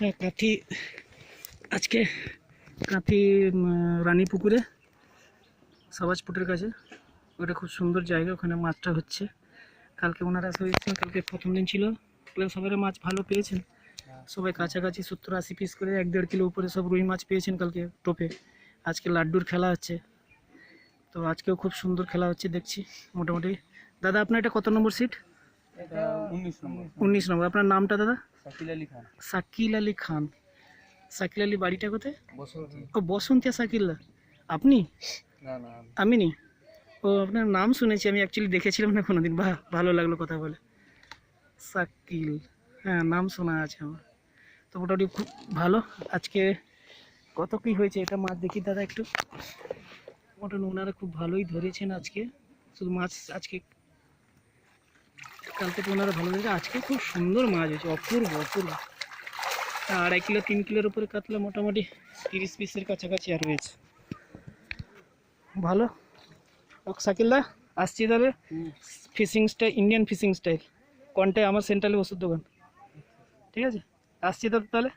হ্যাঁ, কাঁথি আজকে কাঁথি রানীপুকুরে সবাজপুটের কাছে, ওটা খুব সুন্দর জায়গা, ওখানে মাছটা হচ্ছে। কালকে ওনারা এসেছেন, কালকে প্রথম দিন ছিল, সবাই মাছ ভালো পেয়েছেন, সবাই কাছাকাছি 70-80 পিস করে 1-1.5 কিলো উপরে সব রুই মাছ পেয়েছেন কালকে টোপে। আজকে লাড্ডুর খেলা হচ্ছে, তো আজকেও খুব সুন্দর খেলা হচ্ছে দেখছি মোটামুটি। দাদা আপনার এটা কত নম্বর সিট? এটা 19 নম্বর। 19 নম্বর। আপনার নামটা দাদা? শাকিল আলী খান। শাকিল আলী খান। শাকিল আলী বাড়িটা কোথায়? বসন্তী। ও বসন্তিয়া শাকিল আপনি? না না, আমি নি। ও আপনার নাম শুনেছি আমি, অ্যাকচুয়ালি দেখেছিলাম না কোনোদিন। বাহ, ভালো লাগলো কথা বলে। শাকিল, হ্যাঁ নাম শোনা আছে আমার। তো মোটামুটি খুব ভালো। আজকে কত কী হয়েছে এটা মাছ দেখি দাদা একটু। মোটামুটি ওনারা খুব ভালোই ধরেছেন আজকে, শুধু মাছ আজকে, কালকে তো ওনারা ভালো ধরেছে, আজকে খুব সুন্দর মাছ হয়েছে, অপূর্ব অপূর্ব। 2.5 কিলো 3 কিলোর উপরে কাতলা মোটামুটি 30 পিসের কাছাকাছি আর রয়েছে, ভালো। শাকিল দা আসছি তাহলে, fishing style, Indian fishing style, কন্টে আমার সেন্ট্রালে ওষুধ দোকান, ঠিক আছে? আসছি তো তাহলে।